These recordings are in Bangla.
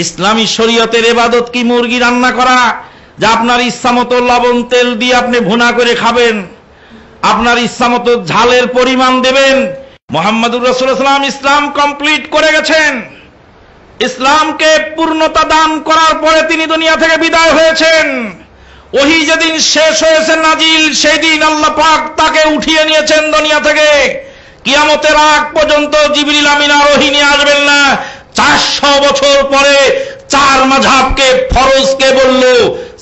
ইসলামী শরীয়তের ইবাদত কি মুরগি রান্না করা, যা আপনার ইচ্ছামতো লবণ তেল দিয়ে আপনি ভুনা করে খাবেন, আপনার ইচ্ছামতো ঝালের পরিমাণ দেবেন? মুহাম্মদুর রাসূলুল্লাহ সাল্লাল্লাহু আলাইহি ওয়াসাল্লাম ইসলাম কমপ্লিট করে গেছেন। ইসলামকে পূর্ণতা দান করার পরে তিনি দুনিয়া থেকে বিদায় হয়েছেন। ওহী যেদিন শেষ হয়েছে নাজিল, সেই দিন আল্লাহ পাক তাকে উঠিয়ে নিয়েছেন দুনিয়া থেকে। কিয়ামতের আগ পর্যন্ত জিবরিল আমিন আর ওহী নিয়ে আসবেন না। 400 বছর পরে 4 মাযহাবকে ফরজকে বলল,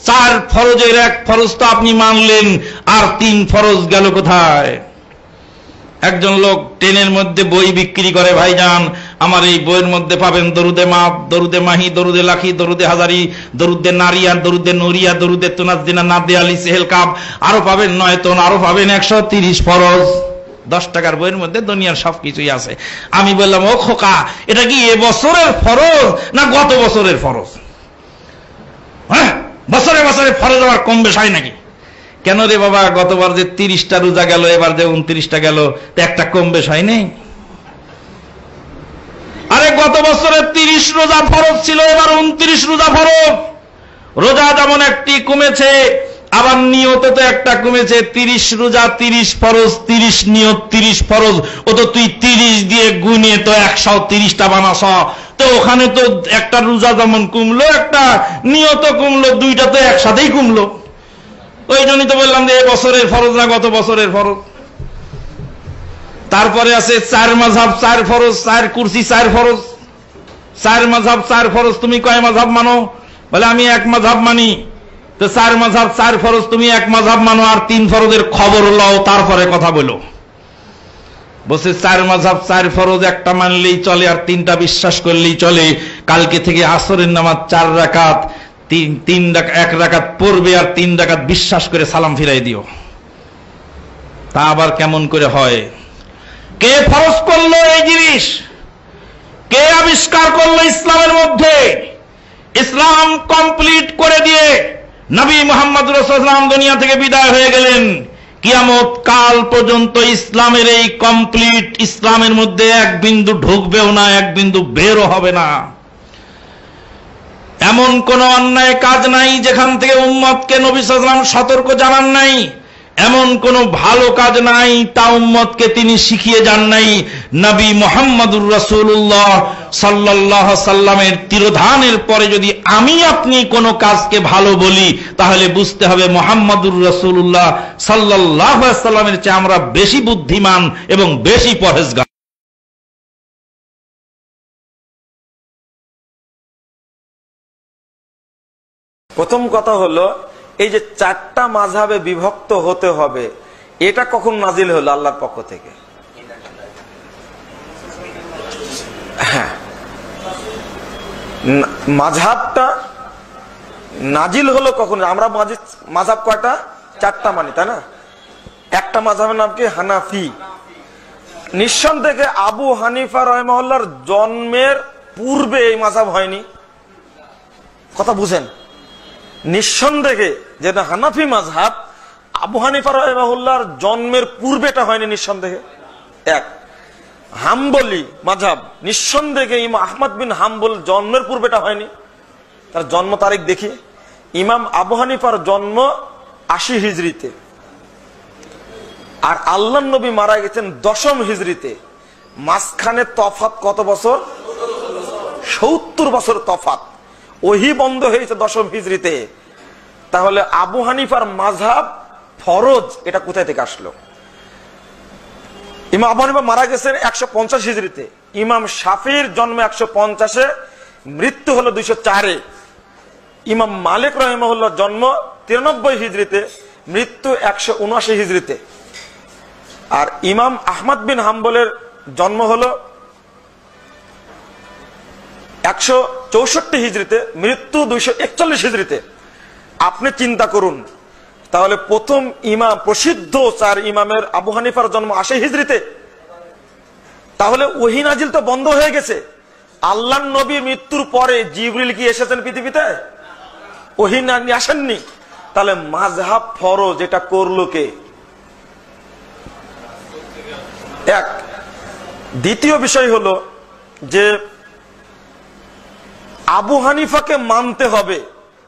4 ফরজের 1 ফরজ তো আপনি মানলেন, আর 3 ফরজ গেল কোথায়? একজন লোক ট্রেনের মধ্যে বই বিক্রি করে, ভাইজান আমার এই বইয়ের মধ্যে পাবেন দরুদে মাপ, দরুদে মাহি, দরুদে লাখি, দরুদে হাজারি, দরুদে নারিয়া, দরুদে নুরিয়া, দরুদে তুনাজ্জিনা, নাদে আলী, সেহেল কাপ, আরো পাবেন 9 তন, আরো পাবেন 130 ফরজ। 10 টাকার বইয়ের মধ্যে দুনিয়ার সবকিছুই আছে। আমি বললাম, ও খোকা, এটা কি এ বছরের ফরজ না গত বছরের ফরজ? হ্যাঁ, বছরে বছরে ফরজ আবার কম বেশ হয় নাকি? কেন রে বাবা, গতবার যে 30টা রোজা গেল, এবার যে 29টা গেল, তো একটা কম বেশ হয় নাই? আরে গত বছরে 30 রোজা ফরজ ছিল, এবার 29 রোজা ফরজ। রোজা যেমন একটি কমেছে, আবার নিয়ত তো একটা কমেছে। 30 রোজা 30 ফরজ, 30 নিয়ত 30 ফরজ। ও তো তুই 30 দিয়ে গুনে তো 130টা বানাস, তো ওখানে তো একটা রোজা যেমন কমলো, একটা নিয়ত কমলো, দুইটা তো একসাথেই কমলো। ওই জন্যই তো বললাম যে এ বছরের ফরজ না গত বছরের ফরজ। তারপরে আছে 4 মাযহাব 4 ফরজ, 4 কুরসি 4 ফরজ। 4 মাযহাব 4 ফরজ, তুমি কয় মাযহাব মানো? বলে আমি 1 মাযহাব মানি। তো 4 মাযহাব 4 ফরজ, তুমি 1 মাযহাব মানো, আর 3 ফরজের খবর লও, তারপরে কথা বলো। বলছে 4 মাযহাব 4 ফরজ একটা মানলেই চলে, আর 3টা বিশ্বাস করলেই চলে। কালকে থেকে আসরের নামাজ 4 রাকাত, 1 রাকাত পড়বে, আর 3 রাকাত বিশ্বাস করে সালাম ফিরাই দিও। তা আবার কেমন করে হয়? কে ফরজ করলো এই জিনিস? কে আবিষ্কার করলো ইসলামের মধ্যে? ইসলাম কমপ্লিট করে দিয়ে নবী মুহাম্মদ রাসূলুল্লাহ দুনিয়া থেকে বিদায় হয়ে গেলেন। কিয়ামত কাল পর্যন্ত ইসলামের এই কমপ্লিট ইসলামের মধ্যে 1 বিন্দু ঢুকবেও না, 1 বিন্দু বেরও হবে না। এমন কোন অন্যায় কাজ নাই যেখান থেকে উম্মতকে নবী সাল্লাল্লাহু আলাইহি ওয়াসাল্লাম সতর্ক জানান নাই। এমন কোন ভালো কাজ নাই তা উম্মতকে তিনি শিখিয়ে যান নাই। নবী মুহাম্মদুর রাসূলুল্লাহ সাল্লাল্লাহু আলাইহি সাল্লামের তিরোধানের পরে যদি আমি আপনি কোন কাজকে ভালো বলি, তাহলে বুঝতে হবে মুহাম্মদুর রাসূলুল্লাহ সাল্লাল্লাহু আলাইহি সাল্লামের চেয়ে আমরা বেশি বুদ্ধিমান এবং বেশি পরহেজগার। প্রথম কথা হলো, এই যে 4টা মাযহাবে বিভক্ত হতে হবে, এটা কখন নাজিল হলো আল্লাহর পক্ষ থেকে? হ্যাঁ, মাযহাবটা নাজিল হলো কখন? আমরা মাযহাব কয়টা? 4টা মানি, তাই না? একটা মাযহাবের নাম কি? হানাফি। নিঃসন্দেহে আবু হানিফা রাহিমাহুল্লাহর জন্মের পূর্বে এই মাযহাব হয়নি। কথা বুঝেন? নিঃসন্দেহে যেটা হানাফি মাযহাব, আবু হানিফা রাহিমাহুল্লাহর জন্মের পূর্বে এটা হয়নি নিঃসন্দেহে। 1 হাম্বলি মাযহাব, নিঃসন্দেহে ইমাম আহমদ বিন হাম্বল জন্মের পূর্বে এটা হয়নি। তার জন্ম তারিখ দেখি, ইমাম আবু হানিফার জন্ম 80 হিজরিতে, আর আল্লাহর নবী মারা গেছেন 10ম হিজরিতে। মাঝখানে তফাত কত বছর? 70 বছর তফাত। ওহী বন্ধ হয়েছে 10ম হিজরিতে। তাহলে আবু হানিফার মাযহাব ফরজ, এটা কোথায় থেকে আসলো? ইমাম আবু হানিফা মারা গেছেন 150 হিজরিতে। ইমাম শাফির জন্ম 150-এ, মৃত্যু হলো 204-এ। ইমাম মালিক রাহিমাহুল্লাহর জন্ম 93 হিজরিতে, মৃত্যু 179 হিজরিতে। আর ইমাম আহমদ বিন হাম্বলের জন্ম হলো 164 হিজরিতে, মৃত্যু 241 হিজরিতে। আপনি চিন্তা করুন, তাহলে প্রথম ইমাম, প্রসিদ্ধ 4 ইমামের আবু হানিফার জন্ম 80 হিজরিতে। তাহলে ওহী নাজিল তো বন্ধ হয়ে গেছে। আল্লাহর নবীর মৃত্যুর পরে জিবরিল কি এসেছেন পৃথিবীতে? ওহী নিয়ে আসেননি। তাহলে মাযহাব ফরজ এটা করলো কে? 1 দ্বিতীয় বিষয় হলো যে আবু হানিফাকে মানতে হবে,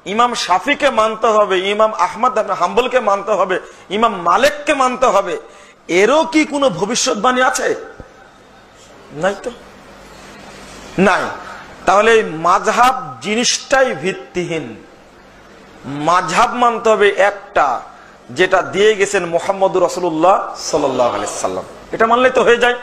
ইমাম শাফিকে মানতে হবে, ইমাম আহমদ হাম্বলকে মানতে হবে, ইমাম মালিককে মানতে হবে, এরও কি কোনো ভবিষ্যৎবাণী আছে? নাই তো, নাই। তাহলে মাযহাব জিনিসটাই ভিত্তিহীন। মাযহাব মানতে হবে একটা, যেটা দিয়ে গেছেন মুহাম্মদুর রাসূলুল্লাহ সাল্লাল্লাহু আলাইহি সাল্লাম। এটা মানলে তো হয়ে যায়।